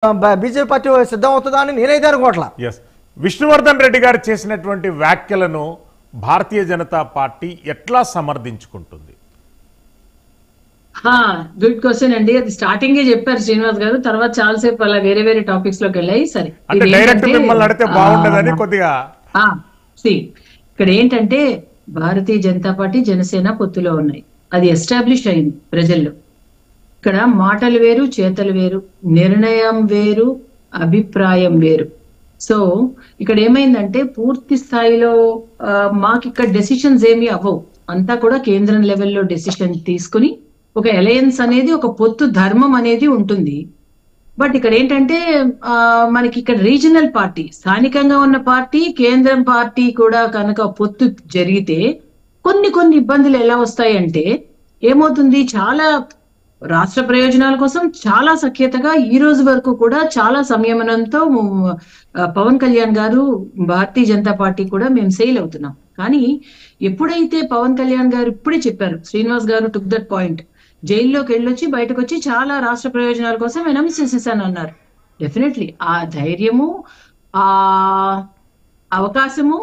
BJP party సిద్ధం అవుతుందా అని నేనైతే అనుకోవట్లా. విష్ణువర్ధన్ రెడ్డి గారు చేసినటువంటి వ్యాఖ్యలను భారతీయ జనతా పార్టీ ఎట్లా సమర్థించుకుంటుంది? గుడ్ క్వశ్చన్ అండి. అది స్టార్టింగ్ చెప్పారు శ్రీనివాస్ గారు, తర్వాత చాలాసేపు అలా వేరే వేరే టాపిక్స్ లోకి వెళ్ళాయి. సరే, డైరెక్ట్ మిమ్మల్ని అడిగితే బాగుండదని కొద్దిగా ఇక్కడ ఏంటంటే భారతీయ జనతా పార్టీ జనసేన పొత్తులో ఉన్నాయి. అది ఎస్టాబ్లిష్ అయింది ప్రజల్లో. ఇక్కడ మాటలు వేరు, చేతలు వేరు, నిర్ణయం వేరు, అభిప్రాయం వేరు. సో ఇక్కడ ఏమైందంటే పూర్తి స్థాయిలో మాకు ఇక్కడ డెసిషన్స్ ఏమీ అవ్వవు, అంతా కూడా కేంద్రం లెవెల్లో డెసిషన్ తీసుకుని ఒక అలయన్స్ అనేది, ఒక పొత్తు ధర్మం అనేది ఉంటుంది. బట్ ఇక్కడ ఏంటంటే మనకి ఇక్కడ రీజనల్ పార్టీ, స్థానికంగా ఉన్న పార్టీ, కేంద్రం పార్టీ కూడా కనుక పొత్తు జరిగితే కొన్ని ఇబ్బందులు ఎలా వస్తాయంటే ఏమవుతుంది, చాలా రాష్ట్ర ప్రయోజనాల కోసం చాలా సఖ్యతగా ఈ రోజు వరకు కూడా చాలా సంయమనంతో పవన్ కళ్యాణ్ గారు, భారతీయ జనతా పార్టీ కూడా మేము సెయిల్ అవుతున్నాం. కానీ ఎప్పుడైతే పవన్ కళ్యాణ్ గారు ఇప్పుడే చెప్పారు, శ్రీనివాస్ గారు టుక్ దట్ పాయింట్, జైల్లోకి వెళ్ళొచ్చి బయటకు వచ్చి చాలా రాష్ట్ర ప్రయోజనాల కోసం ఎనౌన్స్ చేసేసాను అన్నారు. డెఫినెట్లీ ఆ ధైర్యము, ఆ అవకాశము,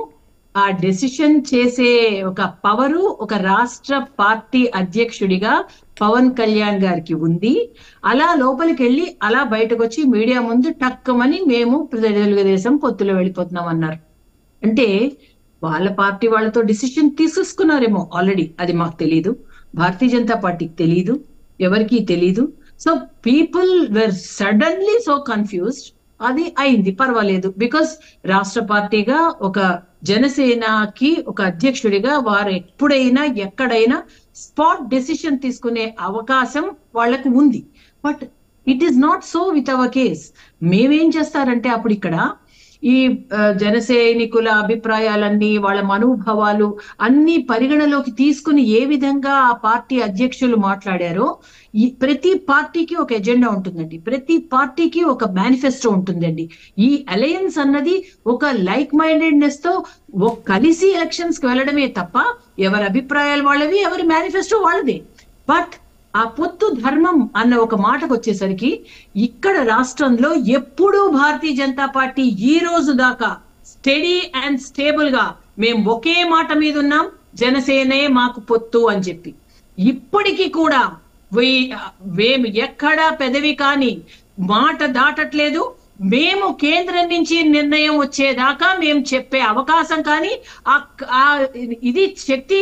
ఆ డెసిషన్ చేసే ఒక పవరు ఒక రాష్ట్ర పార్టీ అధ్యక్షుడిగా పవన్ కళ్యాణ్ గారికి ఉంది. అలా లోపలికి వెళ్ళి అలా బయటకు వచ్చి మీడియా ముందు టక్కమని మేము తెలుగుదేశం పొత్తులో వెళ్ళిపోతున్నాం అన్నారు. అంటే వాళ్ళ పార్టీ వాళ్ళతో డిసిషన్ తీసుకున్నారేమో ఆల్రెడీ, అది మాకు తెలీదు, భారతీయ జనతా పార్టీకి తెలీదు, ఎవరికి తెలీదు. So people were suddenly so confused. అది అయింది, పర్వాలేదు. బికాస్ రాష్ట్ర పార్టీగా ఒక జనసేనకి ఒక అధ్యక్షుడిగా వారు ఎప్పుడైనా ఎక్కడైనా స్పాట్ డెసిషన్ తీసుకునే అవకాశం వాళ్ళకు ఉంది. But it is not so with our case. మేమేం చేస్తారంటే అప్పుడు ఇక్కడ ఈ జనసైనికుల అభిప్రాయాలన్నీ, వాళ్ళ మనోభావాలు అన్ని పరిగణలోకి తీసుకుని ఏ విధంగా ఆ పార్టీ అధ్యక్షులు మాట్లాడారో, ప్రతి పార్టీకి ఒక ఎజెండా ఉంటుందండి, ప్రతి పార్టీకి ఒక మేనిఫెస్టో ఉంటుందండి. ఈ అలయన్స్ అన్నది ఒక లైక్ మైండెడ్నెస్ తో కలిసి ఎలక్షన్స్ కి వెళ్ళడమే తప్ప ఎవరి అభిప్రాయాలు వాళ్ళవి, ఎవరి మేనిఫెస్టో వాళ్ళదే. బట్ ఆ పొత్తు ధర్మం అన్న ఒక మాటకు వచ్చేసరికి ఇక్కడ రాష్ట్రంలో ఎప్పుడూ భారతీయ జనతా పార్టీ ఈ రోజు దాకా స్టడీ అండ్ స్టేబుల్ గా మేము ఒకే మాట మీద ఉన్నాం, జనసేనే మాకు పొత్తు అని చెప్పి. ఇప్పటికీ కూడా మేము ఎక్కడా పెదవి కానీ మాట దాటట్లేదు. మేము కేంద్రం నుంచి నిర్ణయం వచ్చేదాకా మేము చెప్పే అవకాశం కానీ ఇది శక్తి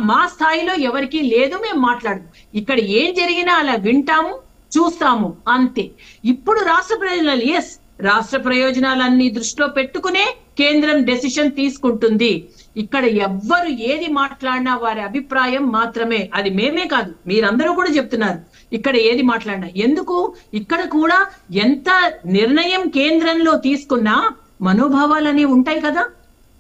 మా స్థాయిలో ఎవరికి లేదు. మేము మాట్లాడము, ఇక్కడ ఏం జరిగినా అలా వింటాము, చూస్తాము, అంతే. ఇప్పుడు రాష్ట్ర ప్రయోజనాలు, ఎస్, రాష్ట్ర ప్రయోజనాలన్నీ దృష్టిలో పెట్టుకునే కేంద్రం డెసిషన్ తీసుకుంటుంది. ఇక్కడ ఎవ్వరు ఏది మాట్లాడినా వారి అభిప్రాయం మాత్రమే, అది మేమే కాదు మీరందరూ కూడా చెప్తున్నారు. ఇక్కడ ఏది మాట్లాడినా ఎందుకు, ఇక్కడ కూడా ఎంత నిర్ణయం కేంద్రంలో తీసుకున్నా మనోభావాలని ఉంటాయి కదా.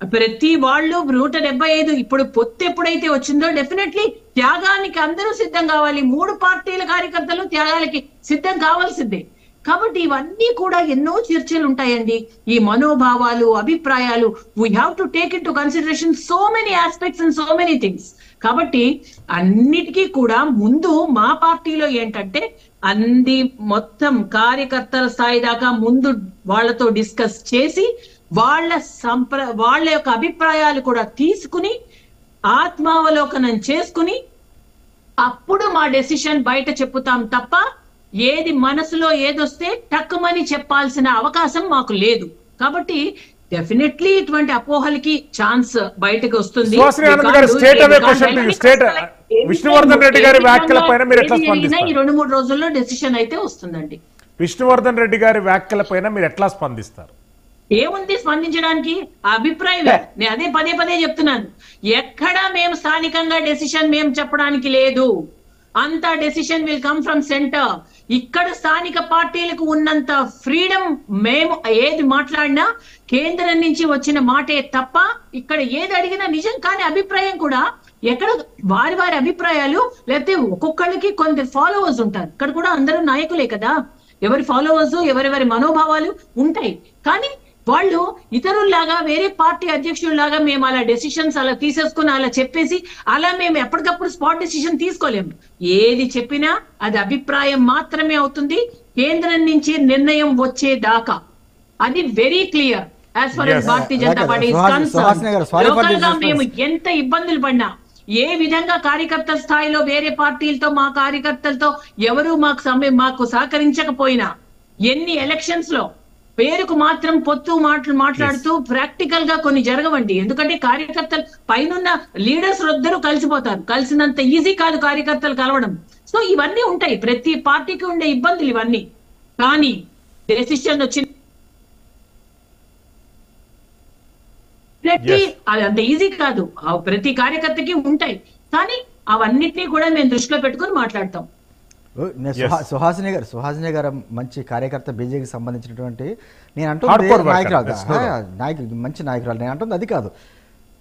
ప్రతి వాళ్ళు 175 ఇప్పుడు పొత్తు ఎప్పుడైతే వచ్చిందో డెఫినెట్లీ త్యాగానికి అందరూ సిద్ధం కావాలి. 3 పార్టీల కార్యకర్తలు త్యాగాలకి సిద్ధం కావాల్సిందే. కాబట్టి ఇవన్నీ కూడా ఎన్నో చర్చలు ఉంటాయండి. ఈ మనోభావాలు, అభిప్రాయాలు, we have to take in to consideration so many aspects and so many things. కాబట్టి అన్నిటికీ కూడా ముందు మా పార్టీలో ఏంటంటే మొత్తం కార్యకర్తల స్థాయి దాకా ముందు వాళ్ళతో డిస్కస్ చేసి వాళ్ళ యొక్క అభిప్రాయాలు కూడా తీసుకుని ఆత్మావలోకనం చేసుకుని అప్పుడు మా డెసిషన్ బయట చెప్పుతాం తప్ప ఏది మనసులో ఏదొస్తే టక్కుమని చెప్పాల్సిన అవకాశం మాకు లేదు. కాబట్టి డెఫినెట్లీ ఇటువంటి అపోహలకి ఛాన్స్ బయటకు వస్తుంది. విష్ణువర్ధన్ రెడ్డి గారి వ్యాఖ్యల పైన మీరు ఎట్లా స్పందిస్తారు? ఈ 2-3 రోజుల్లో డెసిషన్ అయితే వస్తుందండి. విష్ణువర్ధన్ రెడ్డి గారి వ్యాఖ్యల పైన మీరు ఎట్లా స్పందిస్తారు? ఏముంది స్పందించడానికి, అభిప్రాయమే. నేను అదే పదే చెప్తున్నాను, ఎక్కడా మేము స్థానికంగా డెసిషన్ మేము చెప్పడానికి లేదు. అంతా decision will come from centre. ఇక్కడ స్థానిక పార్టీలకు ఉన్నంత ఫ్రీడమ్ మేము ఏది మాట్లాడినా కేంద్రం నుంచి వచ్చిన మాటే తప్ప ఇక్కడ ఏది అడిగినా నిజం కాని అభిప్రాయం కూడా ఎక్కడ వారి అభిప్రాయాలు, లేకపోతే ఒక్కొక్కళ్ళకి కొంత ఫాలోవర్స్ ఉంటారు. ఇక్కడ కూడా అందరూ నాయకులే కదా, ఎవరి ఫాలోవర్స్ ఎవరెవరి మనోభావాలు ఉంటాయి. కానీ వాళ్ళు ఇతరుల్లాగా వేరే పార్టీ అధ్యక్షుల్లాగా మేము అలా డెసిషన్స్ అలా తీసేసుకుని అలా చెప్పేసి అలా మేము ఎప్పటికప్పుడు స్పాట్ డెసిషన్ తీసుకోలేము. ఏది చెప్పినా అది అభిప్రాయం మాత్రమే అవుతుంది. కేంద్రం నుంచి నిర్ణయం వచ్చేదాకా. అది very clear as for Yes. as Bharatiya Janata Like, party Suhasini గారు, sorry for లోకల్ గా this మేము response. ఎంత ఇబ్బందులు పడినా, ఏ విధంగా కార్యకర్తల స్థాయిలో వేరే పార్టీలతో మా కార్యకర్తలతో ఎవరు మాకు సహకరించకపోయినా, ఎన్ని ఎలక్షన్స్ లో పేరుకు మాత్రం పొత్తు మాట్లాడుతూ ప్రాక్టికల్ గా కొన్ని జరగవండి. ఎందుకంటే కార్యకర్తలు పైనున్న లీడర్స్ ఇద్దరు కలిసిపోతారు. కలిసినంత ఈజీ కాదు కార్యకర్తలు కలవడం. సో ఇవన్నీ ఉంటాయి, ప్రతి పార్టీకి ఉండే ఇబ్బందులు ఇవన్నీ. కానీ డెసిషన్ వచ్చిన అది అంత ఈజీ కాదు, ప్రతి కార్యకర్తకి ఉంటాయి. కానీ అవన్నిటినీ కూడా మేము దృష్టిలో పెట్టుకొని మాట్లాడతాం. సుహాసిని గారు మంచి కార్యకర్త, బీజేపీకి సంబంధించినటువంటి నేను Hardcore అంటుంది worker, నాయకురాలు, that's no doubt. నాయకులు మంచి నాయకురాలు. నేను అంటుంది అది కాదు.